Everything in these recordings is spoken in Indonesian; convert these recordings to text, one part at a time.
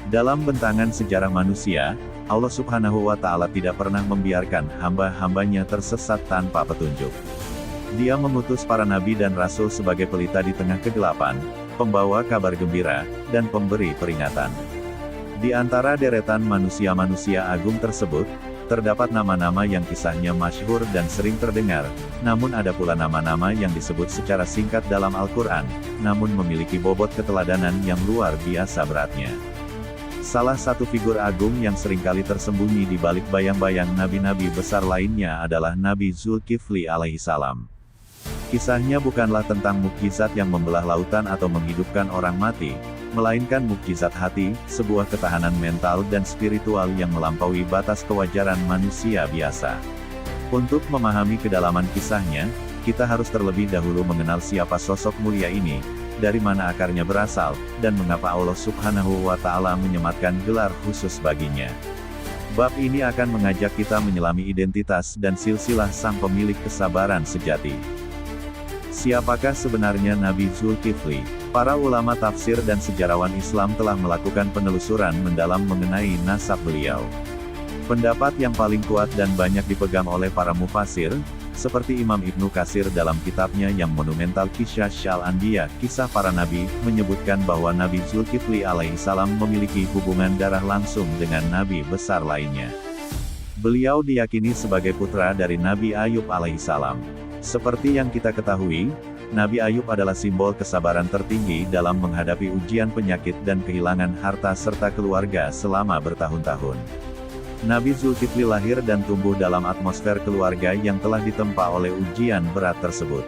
Dalam bentangan sejarah manusia, Allah Subhanahu wa Ta'ala tidak pernah membiarkan hamba-hambanya tersesat tanpa petunjuk. Dia mengutus para nabi dan rasul sebagai pelita di tengah kegelapan, pembawa kabar gembira, dan pemberi peringatan. Di antara deretan manusia-manusia agung tersebut, terdapat nama-nama yang kisahnya masyhur dan sering terdengar, namun ada pula nama-nama yang disebut secara singkat dalam Al-Quran, namun memiliki bobot keteladanan yang luar biasa beratnya. Salah satu figur agung yang seringkali tersembunyi di balik bayang-bayang nabi-nabi besar lainnya adalah Nabi Zulkifli alaihissalam. Kisahnya bukanlah tentang mukjizat yang membelah lautan atau menghidupkan orang mati, melainkan mukjizat hati, sebuah ketahanan mental dan spiritual yang melampaui batas kewajaran manusia biasa. Untuk memahami kedalaman kisahnya, kita harus terlebih dahulu mengenal siapa sosok mulia ini, dari mana akarnya berasal, dan mengapa Allah Subhanahu wa Ta'ala menyematkan gelar khusus baginya. Bab ini akan mengajak kita menyelami identitas dan silsilah sang pemilik kesabaran sejati. Siapakah sebenarnya Nabi Zulkifli? Para ulama tafsir dan sejarawan Islam telah melakukan penelusuran mendalam mengenai nasab beliau. Pendapat yang paling kuat dan banyak dipegang oleh para mufasir, seperti Imam Ibnu Katsir dalam kitabnya yang monumental Qisas Al-Anbiya, Kisah Para Nabi, menyebutkan bahwa Nabi Zulkifli alaihissalam memiliki hubungan darah langsung dengan nabi besar lainnya. Beliau diyakini sebagai putra dari Nabi Ayub alaihissalam. Seperti yang kita ketahui, Nabi Ayub adalah simbol kesabaran tertinggi dalam menghadapi ujian penyakit dan kehilangan harta serta keluarga selama bertahun-tahun. Nabi Zulkifli lahir dan tumbuh dalam atmosfer keluarga yang telah ditempa oleh ujian berat tersebut.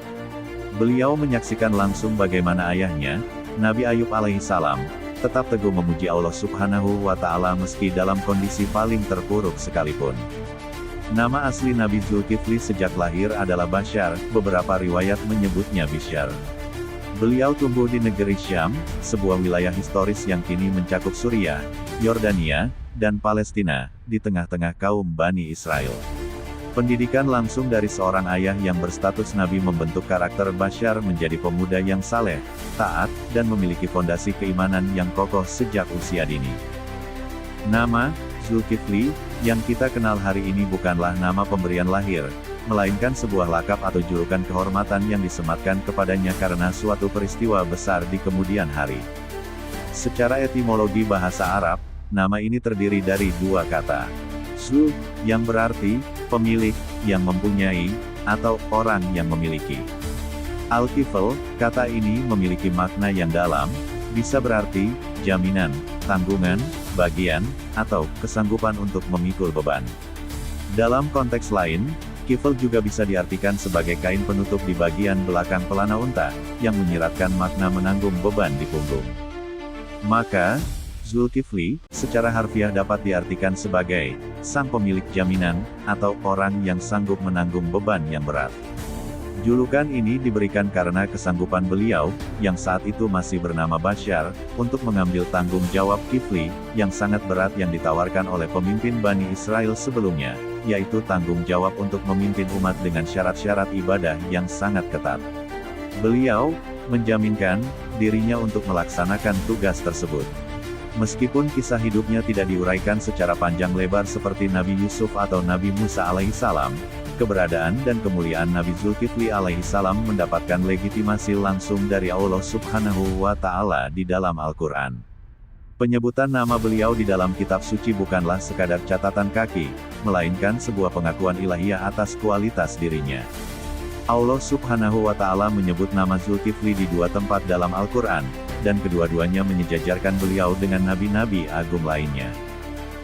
Beliau menyaksikan langsung bagaimana ayahnya, Nabi Ayub alaihissalam, tetap teguh memuji Allah Subhanahu wa Ta'ala meski dalam kondisi paling terpuruk sekalipun. Nama asli Nabi Zulkifli sejak lahir adalah Bashar, beberapa riwayat menyebutnya Bishyar. Beliau tumbuh di negeri Syam, sebuah wilayah historis yang kini mencakup Suriah, Yordania, dan Palestina, di tengah-tengah kaum Bani Israel. Pendidikan langsung dari seorang ayah yang berstatus nabi membentuk karakter Bashar menjadi pemuda yang saleh, taat, dan memiliki fondasi keimanan yang kokoh sejak usia dini. Nama Zulkifli yang kita kenal hari ini bukanlah nama pemberian lahir, melainkan sebuah lakap atau julukan kehormatan yang disematkan kepadanya karena suatu peristiwa besar di kemudian hari. Secara etimologi bahasa Arab, nama ini terdiri dari dua kata. Zul, yang berarti pemilik, yang mempunyai, atau orang yang memiliki. Al-Kifl, kata ini memiliki makna yang dalam, bisa berarti jaminan, tanggungan, bagian, atau kesanggupan untuk memikul beban. Dalam konteks lain, kifl juga bisa diartikan sebagai kain penutup di bagian belakang pelana unta, yang menyiratkan makna menanggung beban di punggung. Maka, Zulkifli, secara harfiah dapat diartikan sebagai sang pemilik jaminan, atau orang yang sanggup menanggung beban yang berat. Julukan ini diberikan karena kesanggupan beliau, yang saat itu masih bernama Bashar, untuk mengambil tanggung jawab Kifli, yang sangat berat yang ditawarkan oleh pemimpin Bani Israel sebelumnya, yaitu tanggung jawab untuk memimpin umat dengan syarat-syarat ibadah yang sangat ketat. Beliau menjaminkan dirinya untuk melaksanakan tugas tersebut. Meskipun kisah hidupnya tidak diuraikan secara panjang lebar seperti Nabi Yusuf atau Nabi Musa alaihissalam, keberadaan dan kemuliaan Nabi Zulkifli alaihissalam mendapatkan legitimasi langsung dari Allah Subhanahu wa Ta'ala di dalam Al-Quran. Penyebutan nama beliau di dalam kitab suci bukanlah sekadar catatan kaki, melainkan sebuah pengakuan ilahiyah atas kualitas dirinya. Allah Subhanahu wa Ta'ala menyebut nama Zulkifli di dua tempat dalam Al-Quran, dan kedua-duanya menyejajarkan beliau dengan nabi-nabi agung lainnya.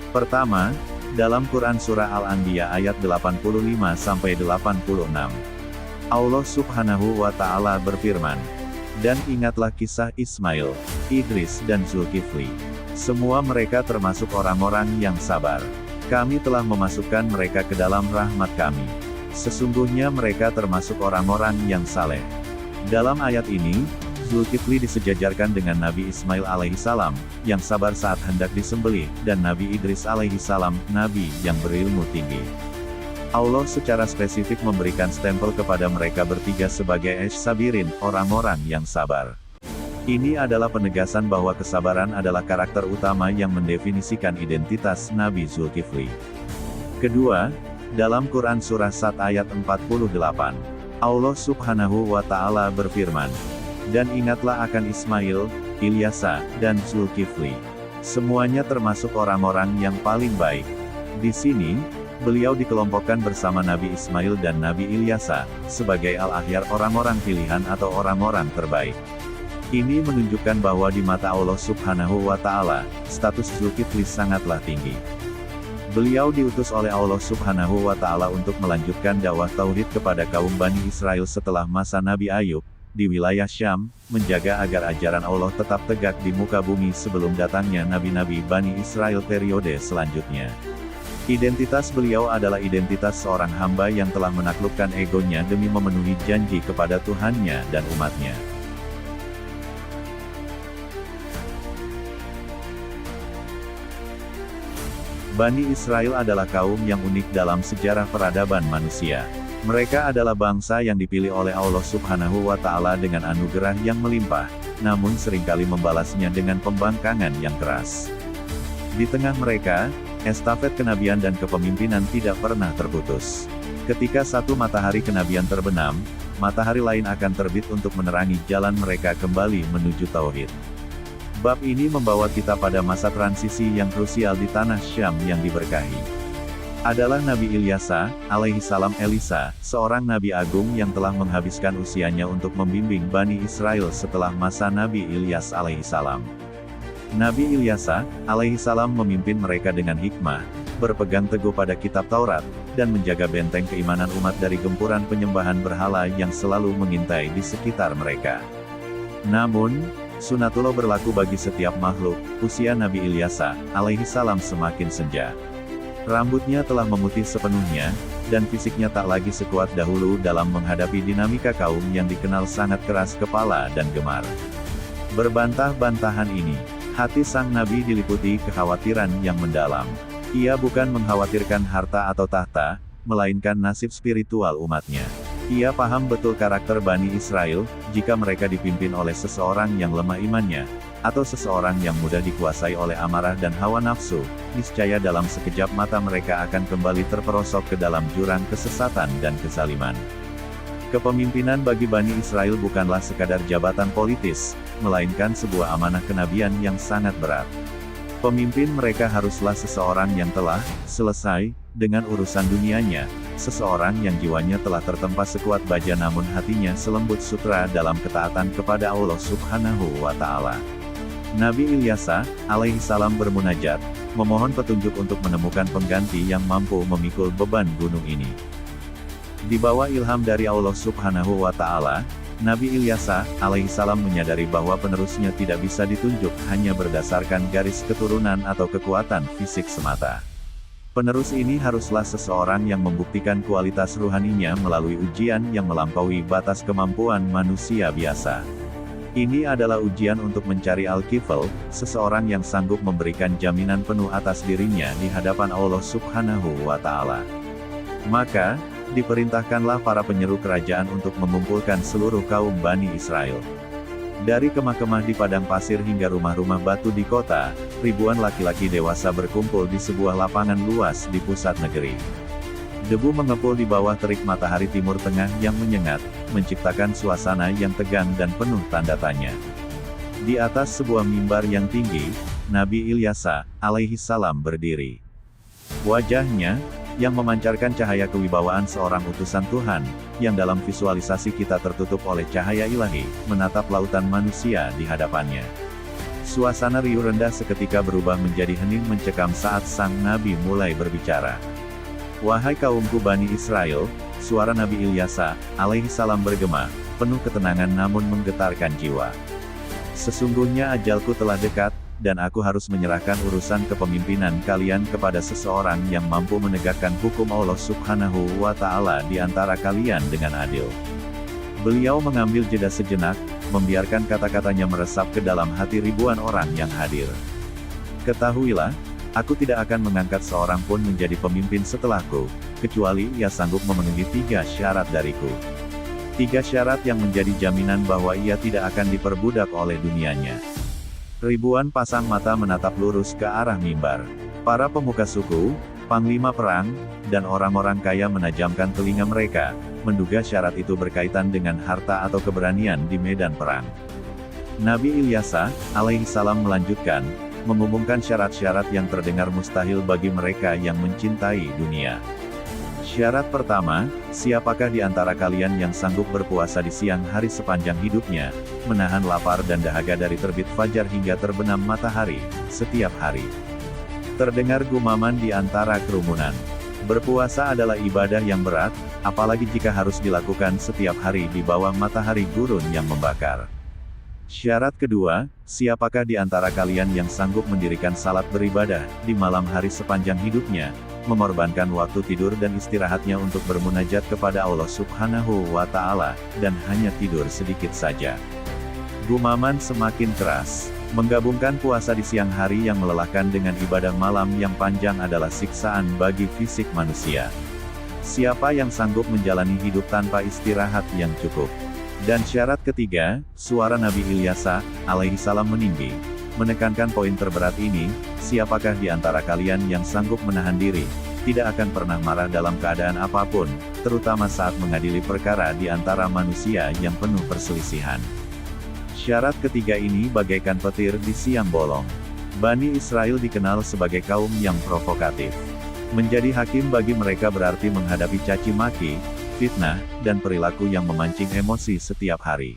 Pertama, dalam Quran Surah Al-Anbiya ayat 85-86. Allah Subhanahu wa Ta'ala berfirman, "Dan ingatlah kisah Ismail, Idris dan Zulkifli. Semua mereka termasuk orang-orang yang sabar. Kami telah memasukkan mereka ke dalam rahmat kami. Sesungguhnya mereka termasuk orang-orang yang saleh." Dalam ayat ini, Zulkifli disejajarkan dengan Nabi Ismail alaihissalam, yang sabar saat hendak disembelih, dan Nabi Idris alaihissalam, Nabi yang berilmu tinggi. Allah secara spesifik memberikan stempel kepada mereka bertiga sebagai sabirin, orang-orang yang sabar. Ini adalah penegasan bahwa kesabaran adalah karakter utama yang mendefinisikan identitas Nabi Zulkifli. Kedua, dalam Quran Surah Sad ayat 48, Allah Subhanahu wa Ta'ala berfirman, "Dan ingatlah akan Ismail, Ilyasa, dan Zulkifli. Semuanya termasuk orang-orang yang paling baik." Di sini, beliau dikelompokkan bersama Nabi Ismail dan Nabi Ilyasa, sebagai al-akhyar, orang-orang pilihan atau orang-orang terbaik. Ini menunjukkan bahwa di mata Allah Subhanahu wa Ta'ala, status Zulkifli sangatlah tinggi. Beliau diutus oleh Allah Subhanahu wa Ta'ala untuk melanjutkan dakwah tauhid kepada kaum Bani Israel setelah masa Nabi Ayub, di wilayah Syam, menjaga agar ajaran Allah tetap tegak di muka bumi sebelum datangnya nabi-nabi Bani Israel periode selanjutnya. Identitas beliau adalah identitas seorang hamba yang telah menaklukkan egonya demi memenuhi janji kepada Tuhannya dan umatnya. Bani Israel adalah kaum yang unik dalam sejarah peradaban manusia. Mereka adalah bangsa yang dipilih oleh Allah Subhanahu wa Ta'ala dengan anugerah yang melimpah, namun seringkali membalasnya dengan pembangkangan yang keras. Di tengah mereka, estafet kenabian dan kepemimpinan tidak pernah terputus. Ketika satu matahari kenabian terbenam, matahari lain akan terbit untuk menerangi jalan mereka kembali menuju tauhid. Bab ini membawa kita pada masa transisi yang krusial di tanah Syam yang diberkahi. Adalah Nabi Ilyasa, alaihi salam Elisa, seorang Nabi Agung yang telah menghabiskan usianya untuk membimbing Bani Israel setelah masa Nabi Ilyas alaihi salam. Nabi Ilyasa, alaihi salam memimpin mereka dengan hikmah, berpegang teguh pada kitab Taurat, dan menjaga benteng keimanan umat dari gempuran penyembahan berhala yang selalu mengintai di sekitar mereka. Namun, sunatullah berlaku bagi setiap makhluk. Usia Nabi Ilyasa, alaihi salam semakin senja. Rambutnya telah memutih sepenuhnya, dan fisiknya tak lagi sekuat dahulu dalam menghadapi dinamika kaum yang dikenal sangat keras kepala dan gemar. Berbantah-bantahan ini, hati sang Nabi diliputi kekhawatiran yang mendalam. Ia bukan mengkhawatirkan harta atau tahta, melainkan nasib spiritual umatnya. Ia paham betul karakter Bani Israel, jika mereka dipimpin oleh seseorang yang lemah imannya, atau seseorang yang mudah dikuasai oleh amarah dan hawa nafsu, niscaya dalam sekejap mata mereka akan kembali terperosok ke dalam jurang kesesatan dan kezaliman. Kepemimpinan bagi Bani Israel bukanlah sekadar jabatan politis, melainkan sebuah amanah kenabian yang sangat berat. Pemimpin mereka haruslah seseorang yang telah selesai dengan urusan dunianya, seseorang yang jiwanya telah tertempa sekuat baja namun hatinya selembut sutra dalam ketaatan kepada Allah Subhanahu wa Ta'ala. Nabi Ilyasa, alaihi salam bermunajat, memohon petunjuk untuk menemukan pengganti yang mampu memikul beban gunung ini. Di bawah ilham dari Allah Subhanahu wa Ta'ala, Nabi Ilyasa, alaihi salam menyadari bahwa penerusnya tidak bisa ditunjuk hanya berdasarkan garis keturunan atau kekuatan fisik semata. Penerus ini haruslah seseorang yang membuktikan kualitas ruhaninya melalui ujian yang melampaui batas kemampuan manusia biasa. Ini adalah ujian untuk mencari Al-Kifl, seseorang yang sanggup memberikan jaminan penuh atas dirinya di hadapan Allah Subhanahu wa Ta'ala. Maka, diperintahkanlah para penyeru kerajaan untuk mengumpulkan seluruh kaum Bani Israel. Dari kemah-kemah di padang pasir hingga rumah-rumah batu di kota, ribuan laki-laki dewasa berkumpul di sebuah lapangan luas di pusat negeri. Debu mengepul di bawah terik matahari timur tengah yang menyengat, menciptakan suasana yang tegang dan penuh tanda tanya. Di atas sebuah mimbar yang tinggi, Nabi Ilyasa, alaihi salam berdiri. Wajahnya, yang memancarkan cahaya kewibawaan seorang utusan Tuhan, yang dalam visualisasi kita tertutup oleh cahaya ilahi, menatap lautan manusia di hadapannya. Suasana riuh rendah seketika berubah menjadi hening mencekam saat sang Nabi mulai berbicara. "Wahai kaumku Bani Israel," suara Nabi Ilyasa, alaihi salam bergema, penuh ketenangan namun menggetarkan jiwa. "Sesungguhnya ajalku telah dekat, dan aku harus menyerahkan urusan kepemimpinan kalian kepada seseorang yang mampu menegakkan hukum Allah Subhanahu wa Ta'ala di antara kalian dengan adil." Beliau mengambil jeda sejenak, membiarkan kata-katanya meresap ke dalam hati ribuan orang yang hadir. "Ketahuilah, aku tidak akan mengangkat seorang pun menjadi pemimpin setelahku, kecuali ia sanggup memenuhi 3 syarat dariku. 3 syarat yang menjadi jaminan bahwa ia tidak akan diperbudak oleh dunianya. Ribuan pasang mata menatap lurus ke arah mimbar. Para pemuka suku, panglima perang, dan orang-orang kaya menajamkan telinga mereka, menduga syarat itu berkaitan dengan harta atau keberanian di medan perang. Nabi Ilyasa, alaihissalam melanjutkan, mengumumkan syarat-syarat yang terdengar mustahil bagi mereka yang mencintai dunia. Syarat pertama, siapakah di antara kalian yang sanggup berpuasa di siang hari sepanjang hidupnya, menahan lapar dan dahaga dari terbit fajar hingga terbenam matahari, setiap hari? Terdengar gumaman di antara kerumunan. Berpuasa adalah ibadah yang berat, apalagi jika harus dilakukan setiap hari di bawah matahari gurun yang membakar. Syarat kedua, siapakah di antara kalian yang sanggup mendirikan salat beribadah di malam hari sepanjang hidupnya, mengorbankan waktu tidur dan istirahatnya untuk bermunajat kepada Allah Subhanahu wa Ta'ala, dan hanya tidur sedikit saja? Gumaman semakin keras. Menggabungkan puasa di siang hari yang melelahkan dengan ibadah malam yang panjang adalah siksaan bagi fisik manusia. Siapa yang sanggup menjalani hidup tanpa istirahat yang cukup? Dan syarat ketiga, suara Nabi Ilyasa, alaihissalam meninggi, menekankan poin terberat ini, siapakah di antara kalian yang sanggup menahan diri, tidak akan pernah marah dalam keadaan apapun, terutama saat mengadili perkara di antara manusia yang penuh perselisihan. Syarat ketiga ini bagaikan petir di siang bolong. Bani Israel dikenal sebagai kaum yang provokatif. Menjadi hakim bagi mereka berarti menghadapi caci maki, fitnah, dan perilaku yang memancing emosi setiap hari.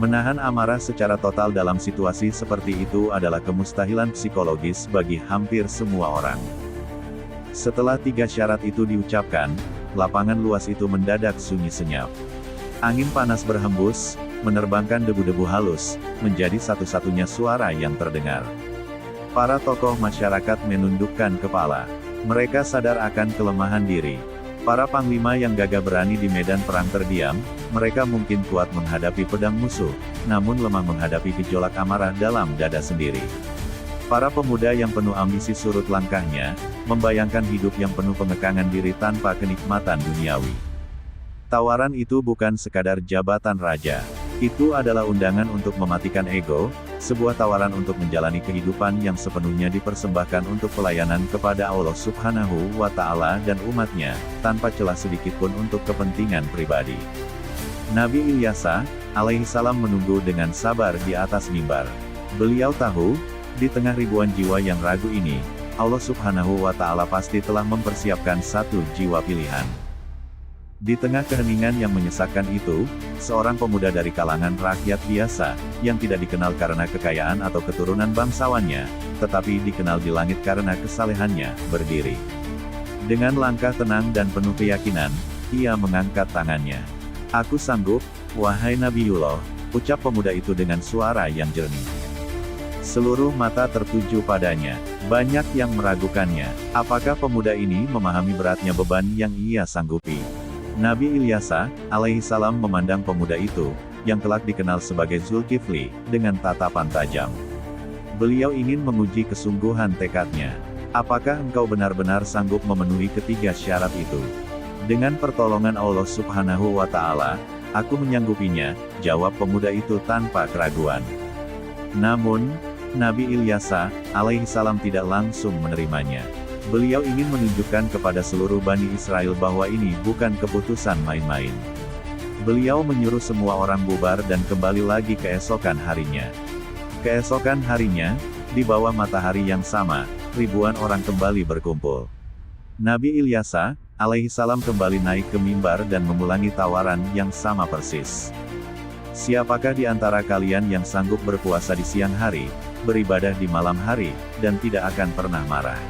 Menahan amarah secara total dalam situasi seperti itu adalah kemustahilan psikologis bagi hampir semua orang. Setelah 3 syarat itu diucapkan, lapangan luas itu mendadak sunyi senyap. Angin panas berhembus, menerbangkan debu-debu halus, menjadi satu-satunya suara yang terdengar. Para tokoh masyarakat menundukkan kepala. Mereka sadar akan kelemahan diri. Para panglima yang gagah berani di medan perang terdiam, mereka mungkin kuat menghadapi pedang musuh, namun lemah menghadapi gejolak amarah dalam dada sendiri. Para pemuda yang penuh ambisi surut langkahnya, membayangkan hidup yang penuh pengekangan diri tanpa kenikmatan duniawi. Tawaran itu bukan sekadar jabatan raja. Itu adalah undangan untuk mematikan ego, sebuah tawaran untuk menjalani kehidupan yang sepenuhnya dipersembahkan untuk pelayanan kepada Allah Subhanahu wa Ta'ala dan umatnya, tanpa celah sedikitpun untuk kepentingan pribadi. Nabi Ilyasa, alaihissalam menunggu dengan sabar di atas mimbar. Beliau tahu, di tengah ribuan jiwa yang ragu ini, Allah Subhanahu wa Ta'ala pasti telah mempersiapkan satu jiwa pilihan. Di tengah keheningan yang menyesakkan itu, seorang pemuda dari kalangan rakyat biasa, yang tidak dikenal karena kekayaan atau keturunan bangsawannya, tetapi dikenal di langit karena kesalehannya, berdiri. Dengan langkah tenang dan penuh keyakinan, ia mengangkat tangannya. "Aku sanggup, wahai Nabiullah," ucap pemuda itu dengan suara yang jernih. Seluruh mata tertuju padanya. Banyak yang meragukannya. Apakah pemuda ini memahami beratnya beban yang ia sanggupi? Nabi Ilyasa, alaihissalam memandang pemuda itu, yang kelak dikenal sebagai Zulkifli, dengan tatapan tajam. Beliau ingin menguji kesungguhan tekadnya. "Apakah engkau benar-benar sanggup memenuhi ketiga syarat itu?" "Dengan pertolongan Allah Subhanahu wa Ta'ala, aku menyanggupinya," jawab pemuda itu tanpa keraguan. Namun, Nabi Ilyasa, alaihissalam tidak langsung menerimanya. Beliau ingin menunjukkan kepada seluruh Bani Israel bahwa ini bukan keputusan main-main. Beliau menyuruh semua orang bubar dan kembali lagi keesokan harinya. Keesokan harinya, di bawah matahari yang sama, ribuan orang kembali berkumpul. Nabi Ilyasa, alaihissalam kembali naik ke mimbar dan mengulangi tawaran yang sama persis. "Siapakah di antara kalian yang sanggup berpuasa di siang hari, beribadah di malam hari, dan tidak akan pernah marah?"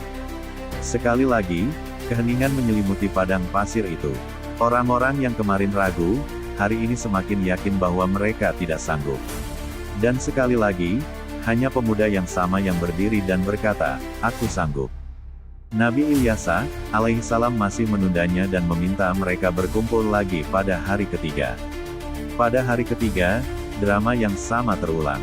Sekali lagi, keheningan menyelimuti padang pasir itu. Orang-orang yang kemarin ragu, hari ini semakin yakin bahwa mereka tidak sanggup. Dan sekali lagi, hanya pemuda yang sama yang berdiri dan berkata, "Aku sanggup." Nabi Ilyasa, alaihissalam masih menundanya dan meminta mereka berkumpul lagi pada hari ketiga. Pada hari ketiga, drama yang sama terulang.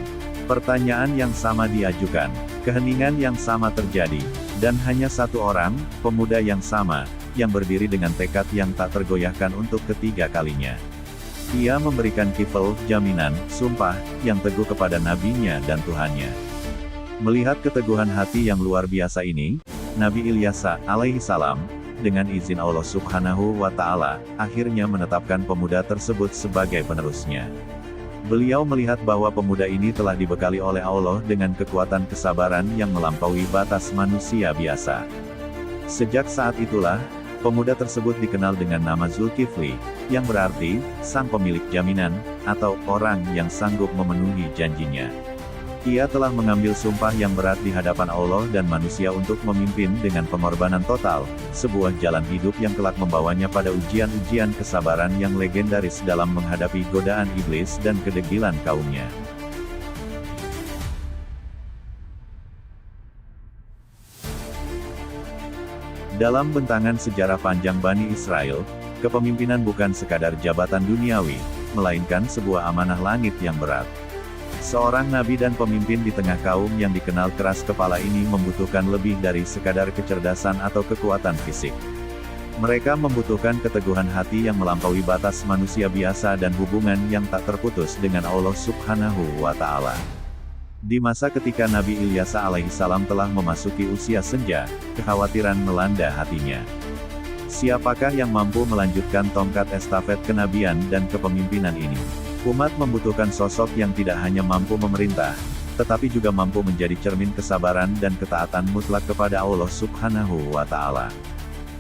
Pertanyaan yang sama diajukan, keheningan yang sama terjadi, dan hanya satu orang, pemuda yang sama, yang berdiri dengan tekad yang tak tergoyahkan untuk ketiga kalinya. Ia memberikan kifl, jaminan, sumpah, yang teguh kepada nabinya dan Tuhannya. Melihat keteguhan hati yang luar biasa ini, Nabi Ilyasa, alaihi salam, dengan izin Allah Subhanahu wa Ta'ala, akhirnya menetapkan pemuda tersebut sebagai penerusnya. Beliau melihat bahwa pemuda ini telah dibekali oleh Allah dengan kekuatan kesabaran yang melampaui batas manusia biasa. Sejak saat itulah, pemuda tersebut dikenal dengan nama Zulkifli, yang berarti, sang pemilik jaminan, atau orang yang sanggup memenuhi janjinya. Ia telah mengambil sumpah yang berat di hadapan Allah dan manusia untuk memimpin dengan pengorbanan total, sebuah jalan hidup yang kelak membawanya pada ujian-ujian kesabaran yang legendaris dalam menghadapi godaan iblis dan kedegilan kaumnya. Dalam bentangan sejarah panjang Bani Israel, kepemimpinan bukan sekadar jabatan duniawi, melainkan sebuah amanah langit yang berat. Seorang nabi dan pemimpin di tengah kaum yang dikenal keras kepala ini membutuhkan lebih dari sekadar kecerdasan atau kekuatan fisik. Mereka membutuhkan keteguhan hati yang melampaui batas manusia biasa dan hubungan yang tak terputus dengan Allah Subhanahu wa Ta'ala. Di masa ketika Nabi Ilyasa alaihissalam telah memasuki usia senja, kekhawatiran melanda hatinya. Siapakah yang mampu melanjutkan tongkat estafet kenabian dan kepemimpinan ini? Umat membutuhkan sosok yang tidak hanya mampu memerintah, tetapi juga mampu menjadi cermin kesabaran dan ketaatan mutlak kepada Allah Subhanahu wa Ta'ala.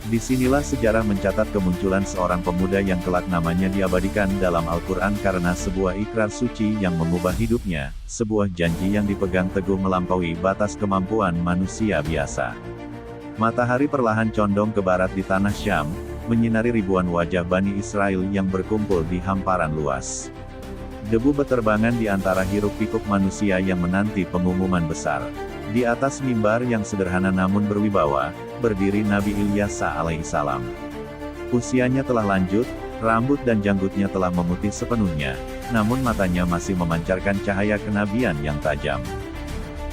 Disinilah sejarah mencatat kemunculan seorang pemuda yang kelak namanya diabadikan dalam Al-Quran karena sebuah ikrar suci yang mengubah hidupnya, sebuah janji yang dipegang teguh melampaui batas kemampuan manusia biasa. Matahari perlahan condong ke barat di tanah Syam, menyinari ribuan wajah Bani Israel yang berkumpul di hamparan luas. Debu beterbangan di antara hiruk-pikuk manusia yang menanti pengumuman besar. Di atas mimbar yang sederhana namun berwibawa, berdiri Nabi Ilyasa alaihissalam. Usianya telah lanjut, rambut dan janggutnya telah memutih sepenuhnya, namun matanya masih memancarkan cahaya kenabian yang tajam.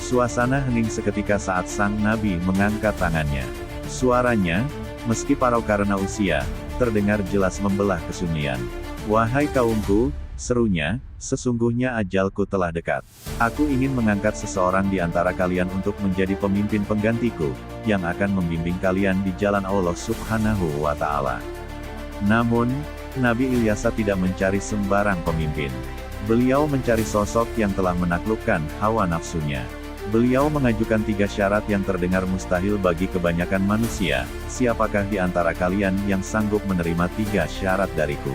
Suasana hening seketika saat sang Nabi mengangkat tangannya. Suaranya, meski parau karena usia, terdengar jelas membelah kesunyian. "Wahai kaumku," serunya, "sesungguhnya ajalku telah dekat. Aku ingin mengangkat seseorang di antara kalian untuk menjadi pemimpin penggantiku, yang akan membimbing kalian di jalan Allah Subhanahu wa Ta'ala." Namun, Nabi Ilyasa tidak mencari sembarang pemimpin. Beliau mencari sosok yang telah menaklukkan hawa nafsunya. Beliau mengajukan 3 syarat yang terdengar mustahil bagi kebanyakan manusia. "Siapakah di antara kalian yang sanggup menerima 3 syarat dariku?"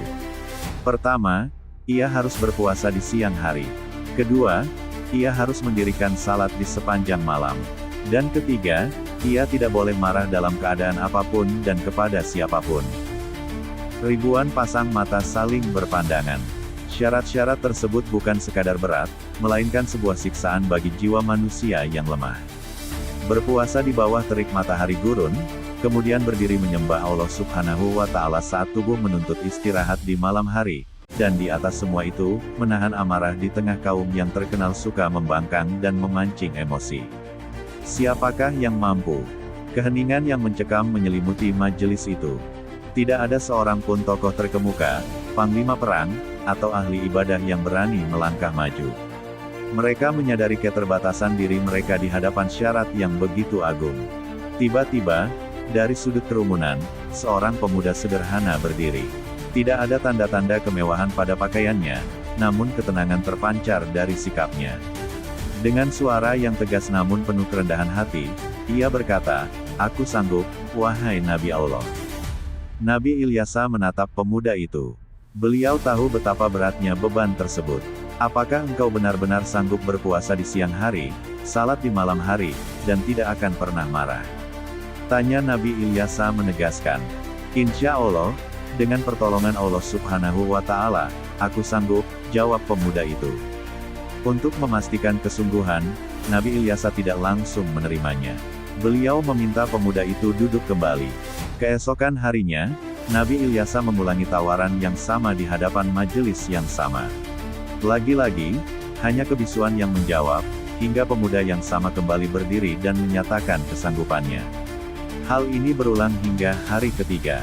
Pertama, ia harus berpuasa di siang hari. Kedua, ia harus mendirikan salat di sepanjang malam. Dan ketiga, ia tidak boleh marah dalam keadaan apapun dan kepada siapapun. Ribuan pasang mata saling berpandangan. Syarat-syarat tersebut bukan sekadar berat, melainkan sebuah siksaan bagi jiwa manusia yang lemah. Berpuasa di bawah terik matahari gurun, kemudian berdiri menyembah Allah Subhanahu wa Ta'ala saat tubuh menuntut istirahat di malam hari. Dan di atas semua itu, menahan amarah di tengah kaum yang terkenal suka membangkang dan memancing emosi. Siapakah yang mampu? Keheningan yang mencekam menyelimuti majelis itu. Tidak ada seorang pun tokoh terkemuka, panglima perang, atau ahli ibadah yang berani melangkah maju. Mereka menyadari keterbatasan diri mereka di hadapan syarat yang begitu agung. Tiba-tiba, dari sudut kerumunan, seorang pemuda sederhana berdiri. Tidak ada tanda-tanda kemewahan pada pakaiannya, namun ketenangan terpancar dari sikapnya. Dengan suara yang tegas namun penuh kerendahan hati, ia berkata, "Aku sanggup, wahai Nabi Allah." Nabi Ilyasa menatap pemuda itu. Beliau tahu betapa beratnya beban tersebut. "Apakah engkau benar-benar sanggup berpuasa di siang hari, salat di malam hari, dan tidak akan pernah marah?" Tanya Nabi Ilyasa menegaskan. "Insya Allah, dengan pertolongan Allah Subhanahu wa Ta'ala, aku sanggup," jawab pemuda itu. Untuk memastikan kesungguhan, Nabi Ilyasa tidak langsung menerimanya. Beliau meminta pemuda itu duduk kembali. Keesokan harinya, Nabi Ilyasa mengulangi tawaran yang sama di hadapan majelis yang sama. Lagi-lagi, hanya kebisuan yang menjawab, hingga pemuda yang sama kembali berdiri dan menyatakan kesanggupannya. Hal ini berulang hingga hari ketiga.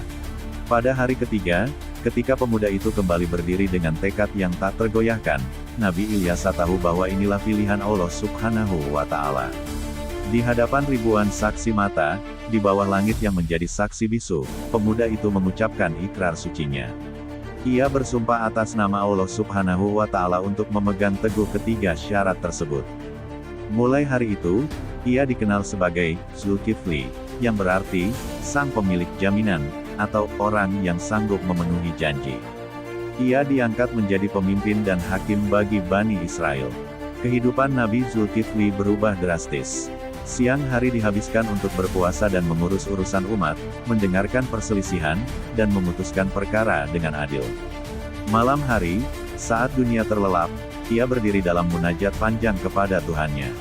Pada hari ketiga, Ketika pemuda itu kembali berdiri dengan tekad yang tak tergoyahkan, Nabi Ilyas tahu bahwa inilah pilihan Allah Subhanahu wa Ta'ala. Di hadapan ribuan saksi mata, di bawah langit yang menjadi saksi bisu, pemuda itu mengucapkan ikrar sucinya. Ia bersumpah atas nama Allah Subhanahu wa Ta'ala untuk memegang teguh ketiga syarat tersebut. Mulai hari itu, ia dikenal sebagai Zulkifli, yang berarti sang pemilik jaminan, atau orang yang sanggup memenuhi janji. Ia diangkat menjadi pemimpin dan hakim bagi Bani Israel. Kehidupan Nabi Zulkifli berubah drastis. Siang hari dihabiskan untuk berpuasa dan mengurus urusan umat, mendengarkan perselisihan, dan memutuskan perkara dengan adil. Malam hari, saat dunia terlelap, ia berdiri dalam munajat panjang kepada Tuhannya.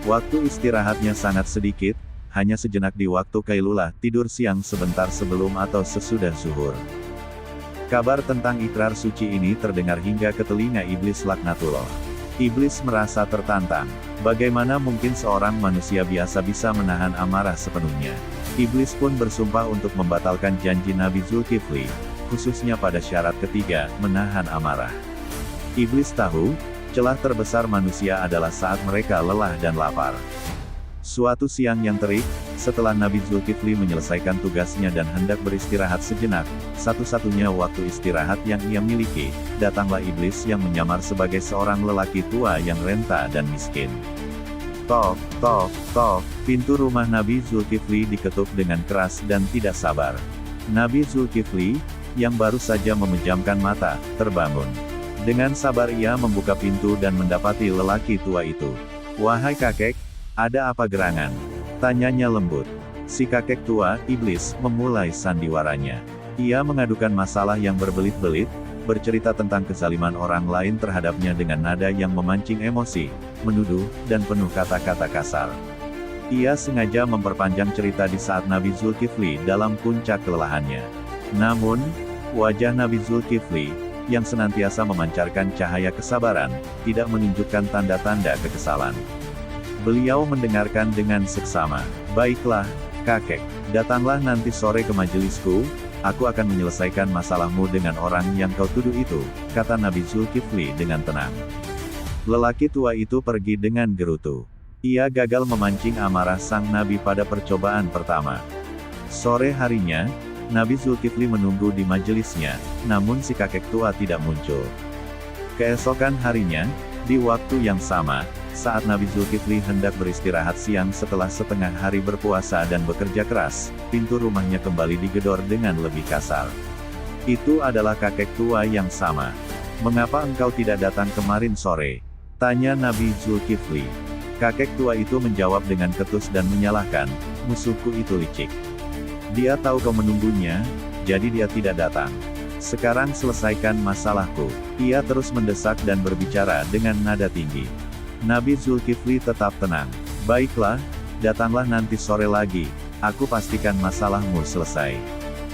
Waktu istirahatnya sangat sedikit, hanya sejenak di waktu Qailulah, tidur siang sebentar sebelum atau sesudah zuhur. Kabar tentang ikrar suci ini terdengar hingga ke telinga iblis laknatullah. Iblis merasa tertantang. Bagaimana mungkin seorang manusia biasa bisa menahan amarah sepenuhnya? Iblis pun bersumpah untuk membatalkan janji Nabi Zulkifli, khususnya pada syarat ketiga, menahan amarah. Iblis tahu, celah terbesar manusia adalah saat mereka lelah dan lapar. Suatu siang yang terik, setelah Nabi Zulkifli menyelesaikan tugasnya dan hendak beristirahat sejenak, satu-satunya waktu istirahat yang ia miliki, datanglah iblis yang menyamar sebagai seorang lelaki tua yang renta dan miskin. Tok, tok, tok, pintu rumah Nabi Zulkifli diketuk dengan keras dan tidak sabar. Nabi Zulkifli, yang baru saja memejamkan mata, terbangun. Dengan sabar ia membuka pintu dan mendapati lelaki tua itu. "Wahai kakek, ada apa gerangan?" tanyanya lembut. Si kakek tua, iblis, memulai sandiwaranya. Ia mengadukan masalah yang berbelit-belit, bercerita tentang kezaliman orang lain terhadapnya dengan nada yang memancing emosi, menuduh, dan penuh kata-kata kasar. Ia sengaja memperpanjang cerita di saat Nabi Zulkifli dalam puncak kelelahannya. Namun, wajah Nabi Zulkifli, yang senantiasa memancarkan cahaya kesabaran, tidak menunjukkan tanda-tanda kekesalan. Beliau mendengarkan dengan seksama. "Baiklah, kakek, datanglah nanti sore ke majelisku, aku akan menyelesaikan masalahmu dengan orang yang kau tuduh itu," kata Nabi Zulkifli dengan tenang. Lelaki tua itu pergi dengan gerutu. Ia gagal memancing amarah sang Nabi pada percobaan pertama. Sore harinya, Nabi Zulkifli menunggu di majelisnya, namun si kakek tua tidak muncul. Keesokan harinya, di waktu yang sama, saat Nabi Zulkifli hendak beristirahat siang setelah setengah hari berpuasa dan bekerja keras, pintu rumahnya kembali digedor dengan lebih kasar. "Itu adalah kakek tua yang sama. Mengapa engkau tidak datang kemarin sore?" tanya Nabi Zulkifli. Kakek tua itu menjawab dengan ketus dan menyalahkan, "Musuhku itu licik. Dia tahu kau menunggunya, jadi dia tidak datang. Sekarang selesaikan masalahku." Ia terus mendesak dan berbicara dengan nada tinggi. Nabi Zulkifli tetap tenang. "Baiklah, datanglah nanti sore lagi, aku pastikan masalahmu selesai."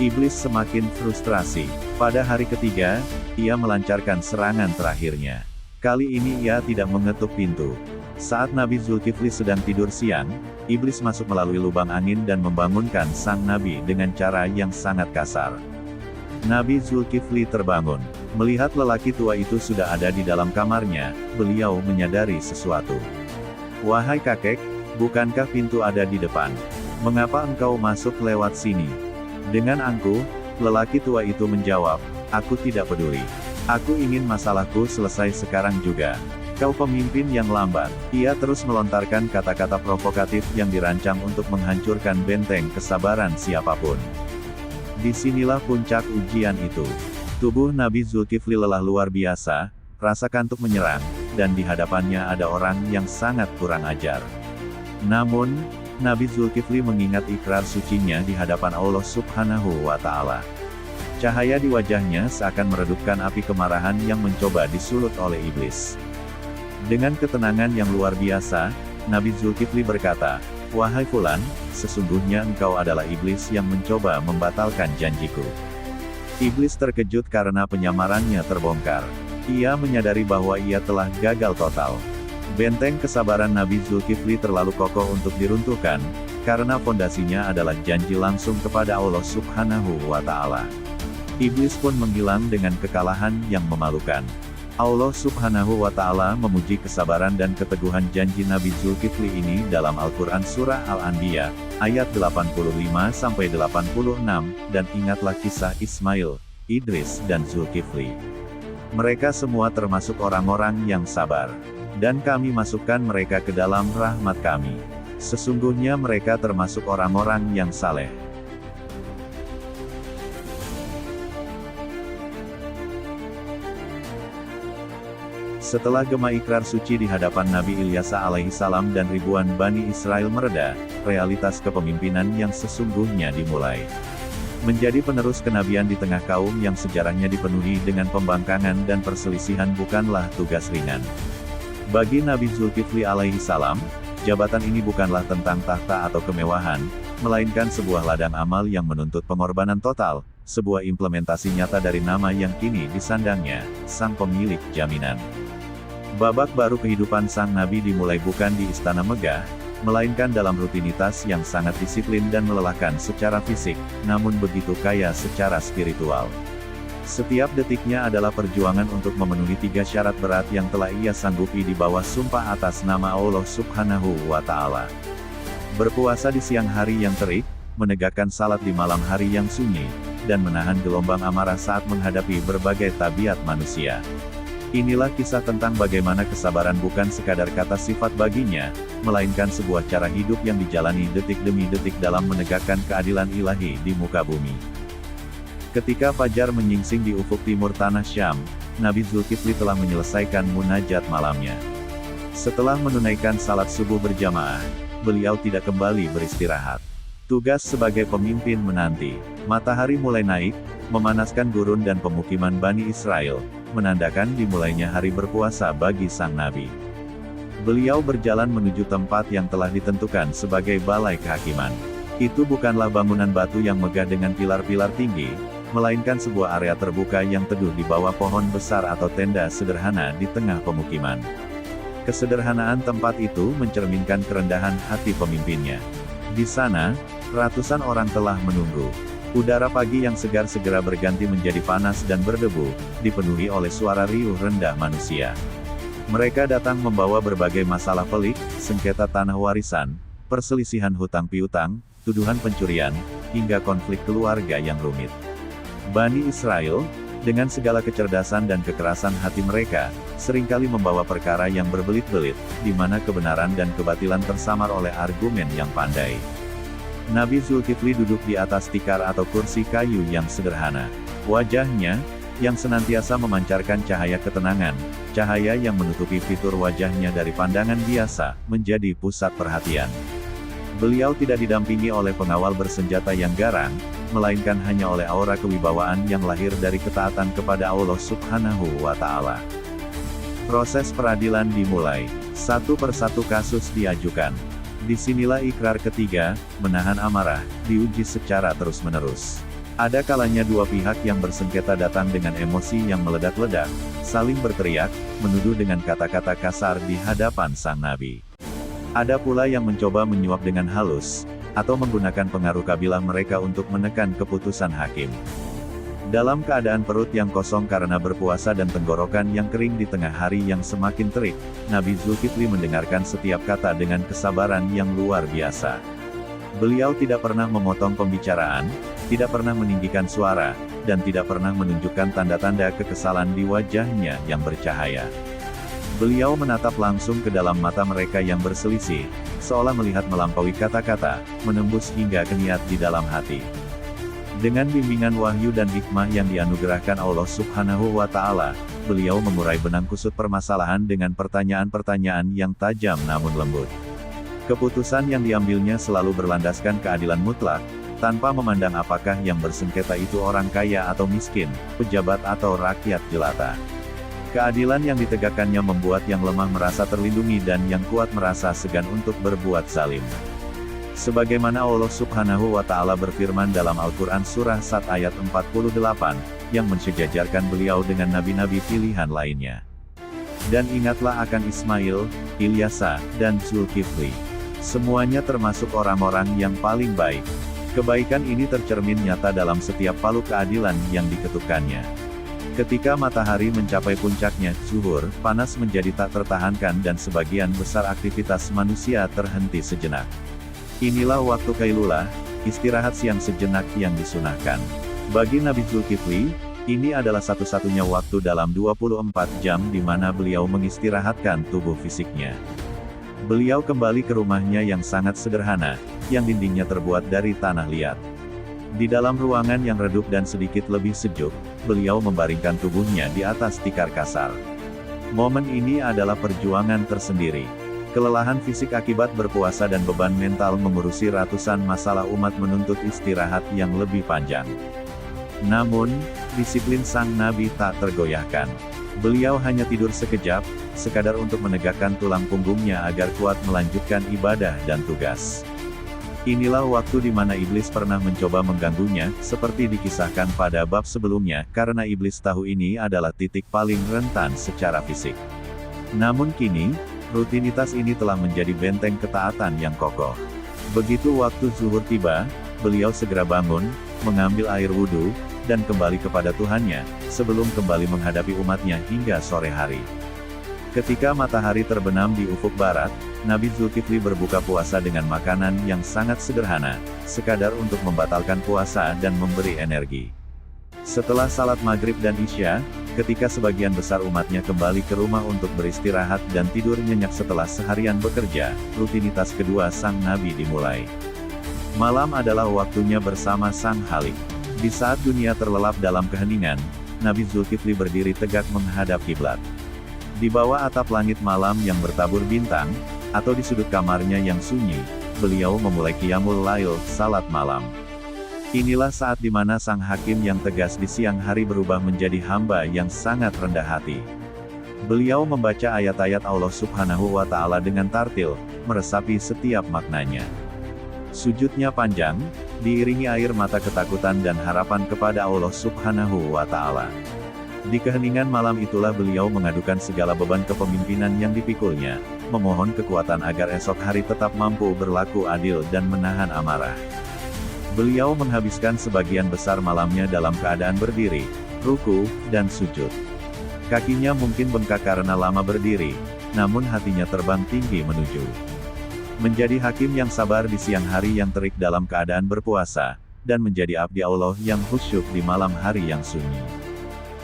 Iblis semakin frustrasi. Pada hari ketiga, ia melancarkan serangan terakhirnya. Kali ini ia tidak mengetuk pintu. Saat Nabi Zulkifli sedang tidur siang, iblis masuk melalui lubang angin dan membangunkan sang Nabi dengan cara yang sangat kasar. Nabi Zulkifli terbangun. Melihat lelaki tua itu sudah ada di dalam kamarnya, beliau menyadari sesuatu. "Wahai kakek, bukankah pintu ada di depan? Mengapa engkau masuk lewat sini?" Dengan angkuh, lelaki tua itu menjawab, "Aku tidak peduli. Aku ingin masalahku selesai sekarang juga. Kau pemimpin yang lambat." Ia terus melontarkan kata-kata provokatif yang dirancang untuk menghancurkan benteng kesabaran siapapun. Disinilah puncak ujian itu. Tubuh Nabi Zulkifli lelah luar biasa, rasa kantuk menyerang, dan di hadapannya ada orang yang sangat kurang ajar. Namun, Nabi Zulkifli mengingat ikrar sucinya di hadapan Allah Subhanahu wa Ta'ala. Cahaya di wajahnya seakan meredupkan api kemarahan yang mencoba disulut oleh iblis. Dengan ketenangan yang luar biasa, Nabi Zulkifli berkata, "Wahai Fulan, sesungguhnya engkau adalah iblis yang mencoba membatalkan janjiku." Iblis terkejut karena penyamarannya terbongkar. Ia menyadari bahwa ia telah gagal total. Benteng kesabaran Nabi Zulkifli terlalu kokoh untuk diruntuhkan, karena fondasinya adalah janji langsung kepada Allah Subhanahu wa Ta'ala. Iblis pun menghilang dengan kekalahan yang memalukan. Allah Subhanahu wa Ta'ala memuji kesabaran dan keteguhan janji Nabi Zulkifli ini dalam Al-Quran Surah Al-Anbiya, ayat 85-86, dan ingatlah kisah Ismail, Idris dan Zulkifli. Mereka semua termasuk orang-orang yang sabar. Dan kami masukkan mereka ke dalam rahmat kami. Sesungguhnya mereka termasuk orang-orang yang saleh. Setelah gema ikrar suci di hadapan Nabi Ilyasa alaihissalam dan ribuan Bani Israel mereda, realitas kepemimpinan yang sesungguhnya dimulai. Menjadi penerus kenabian di tengah kaum yang sejarahnya dipenuhi dengan pembangkangan dan perselisihan bukanlah tugas ringan. Bagi Nabi Zulkifli alaihissalam, jabatan ini bukanlah tentang tahta atau kemewahan, melainkan sebuah ladang amal yang menuntut pengorbanan total, sebuah implementasi nyata dari nama yang kini disandangnya, sang pemilik jaminan. Babak baru kehidupan sang Nabi dimulai bukan di istana megah, melainkan dalam rutinitas yang sangat disiplin dan melelahkan secara fisik, namun begitu kaya secara spiritual. Setiap detiknya adalah perjuangan untuk memenuhi 3 syarat berat yang telah ia sanggupi di bawah sumpah atas nama Allah Subhanahu wa Ta'ala. Berpuasa di siang hari yang terik, menegakkan salat di malam hari yang sunyi, dan menahan gelombang amarah saat menghadapi berbagai tabiat manusia. Inilah kisah tentang bagaimana kesabaran bukan sekadar kata sifat baginya, melainkan sebuah cara hidup yang dijalani detik demi detik dalam menegakkan keadilan ilahi di muka bumi. Ketika fajar menyingsing di ufuk timur tanah Syam, Nabi Zulkifli telah menyelesaikan munajat malamnya. Setelah menunaikan salat subuh berjamaah, beliau tidak kembali beristirahat. Tugas sebagai pemimpin menanti. Matahari mulai naik, memanaskan gurun dan pemukiman Bani Israel, menandakan dimulainya hari berpuasa bagi sang Nabi. Beliau berjalan menuju tempat yang telah ditentukan sebagai balai kehakiman. Itu bukanlah bangunan batu yang megah dengan pilar-pilar tinggi, melainkan sebuah area terbuka yang teduh di bawah pohon besar atau tenda sederhana di tengah pemukiman. Kesederhanaan tempat itu mencerminkan kerendahan hati pemimpinnya. Di sana, ratusan orang telah menunggu. Udara pagi yang segar segera berganti menjadi panas dan berdebu, dipenuhi oleh suara riuh rendah manusia. Mereka datang membawa berbagai masalah pelik, sengketa tanah warisan, perselisihan hutang piutang, tuduhan pencurian, hingga konflik keluarga yang rumit. Bani Israel, dengan segala kecerdasan dan kekerasan hati mereka, seringkali membawa perkara yang berbelit-belit, di mana kebenaran dan kebatilan tersamar oleh argumen yang pandai. Nabi Zulkifli duduk di atas tikar atau kursi kayu yang sederhana. Wajahnya, yang senantiasa memancarkan cahaya ketenangan, cahaya yang menutupi fitur wajahnya dari pandangan biasa, menjadi pusat perhatian. Beliau tidak didampingi oleh pengawal bersenjata yang garang, melainkan hanya oleh aura kewibawaan yang lahir dari ketaatan kepada Allah Subhanahu wa Ta'ala. Proses peradilan dimulai. Satu persatu kasus diajukan. Disinilah ikrar ketiga, menahan amarah, diuji secara terus-menerus. Ada kalanya dua pihak yang bersengketa datang dengan emosi yang meledak-ledak, saling berteriak, menuduh dengan kata-kata kasar di hadapan sang Nabi. Ada pula yang mencoba menyuap dengan halus, atau menggunakan pengaruh kabilah mereka untuk menekan keputusan hakim. Dalam keadaan perut yang kosong karena berpuasa dan tenggorokan yang kering di tengah hari yang semakin terik, Nabi Zulkifli mendengarkan setiap kata dengan kesabaran yang luar biasa. Beliau tidak pernah memotong pembicaraan, tidak pernah meninggikan suara, dan tidak pernah menunjukkan tanda-tanda kekesalan di wajahnya yang bercahaya. Beliau menatap langsung ke dalam mata mereka yang berselisih, seolah melihat melampaui kata-kata, menembus hingga ke niat di dalam hati. Dengan bimbingan wahyu dan hikmah yang dianugerahkan Allah Subhanahu wa Ta'ala, beliau mengurai benang kusut permasalahan dengan pertanyaan-pertanyaan yang tajam namun lembut. Keputusan yang diambilnya selalu berlandaskan keadilan mutlak, tanpa memandang apakah yang bersengketa itu orang kaya atau miskin, pejabat atau rakyat jelata. Keadilan yang ditegakkannya membuat yang lemah merasa terlindungi dan yang kuat merasa segan untuk berbuat zalim. Sebagaimana Allah Subhanahu wa Ta'ala berfirman dalam Al-Quran Surah Sad ayat 48, yang mensejajarkan beliau dengan nabi-nabi pilihan lainnya. Dan ingatlah akan Ismail, Ilyasa, dan Zulkifli. Semuanya termasuk orang-orang yang paling baik. Kebaikan ini tercermin nyata dalam setiap palu keadilan yang diketukkannya. Ketika matahari mencapai puncaknya, zuhur, panas menjadi tak tertahankan dan sebagian besar aktivitas manusia terhenti sejenak. Inilah waktu Qailulah, istirahat siang sejenak yang disunahkan. Bagi Nabi Zulkifli, ini adalah satu-satunya waktu dalam 24 jam di mana beliau mengistirahatkan tubuh fisiknya. Beliau kembali ke rumahnya yang sangat sederhana, yang dindingnya terbuat dari tanah liat. Di dalam ruangan yang redup dan sedikit lebih sejuk, beliau membaringkan tubuhnya di atas tikar kasar. Momen ini adalah perjuangan tersendiri. Kelelahan fisik akibat berpuasa dan beban mental mengurusi ratusan masalah umat menuntut istirahat yang lebih panjang. Namun, disiplin sang Nabi tak tergoyahkan. Beliau hanya tidur sekejap, sekadar untuk menegakkan tulang punggungnya agar kuat melanjutkan ibadah dan tugas. Inilah waktu di mana iblis pernah mencoba mengganggunya, seperti dikisahkan pada bab sebelumnya, karena iblis tahu ini adalah titik paling rentan secara fisik. Namun kini, rutinitas ini telah menjadi benteng ketaatan yang kokoh. Begitu waktu zuhur tiba, beliau segera bangun, mengambil air wudhu, dan kembali kepada Tuhannya, sebelum kembali menghadapi umatnya hingga sore hari. Ketika matahari terbenam di ufuk barat, Nabi Zulkifli berbuka puasa dengan makanan yang sangat sederhana, sekadar untuk membatalkan puasa dan memberi energi. Setelah salat maghrib dan isya, ketika sebagian besar umatnya kembali ke rumah untuk beristirahat dan tidur nyenyak setelah seharian bekerja, rutinitas kedua sang Nabi dimulai. Malam adalah waktunya bersama Sang Khalik. Di saat dunia terlelap dalam keheningan, Nabi Zulkifli berdiri tegak menghadap kiblat. Di bawah atap langit malam yang bertabur bintang, atau di sudut kamarnya yang sunyi, beliau memulai qiyamul lail, salat malam. Inilah saat di mana sang hakim yang tegas di siang hari berubah menjadi hamba yang sangat rendah hati. Beliau membaca ayat-ayat Allah Subhanahu wa Ta'ala dengan tartil, meresapi setiap maknanya. Sujudnya panjang, diiringi air mata ketakutan dan harapan kepada Allah Subhanahu wa Ta'ala. Di keheningan malam itulah beliau mengadukan segala beban kepemimpinan yang dipikulnya, memohon kekuatan agar esok hari tetap mampu berlaku adil dan menahan amarah. Beliau menghabiskan sebagian besar malamnya dalam keadaan berdiri, ruku, dan sujud. Kakinya mungkin bengkak karena lama berdiri, namun hatinya terbang tinggi menuju. Menjadi hakim yang sabar di siang hari yang terik dalam keadaan berpuasa, dan menjadi abdi Allah yang khusyuk di malam hari yang sunyi.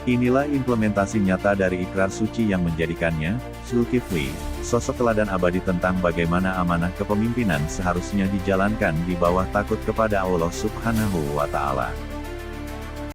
Inilah implementasi nyata dari ikrar suci yang menjadikannya, Zulkifli, sosok teladan abadi tentang bagaimana amanah kepemimpinan seharusnya dijalankan di bawah takut kepada Allah Subhanahu wa Ta'ala.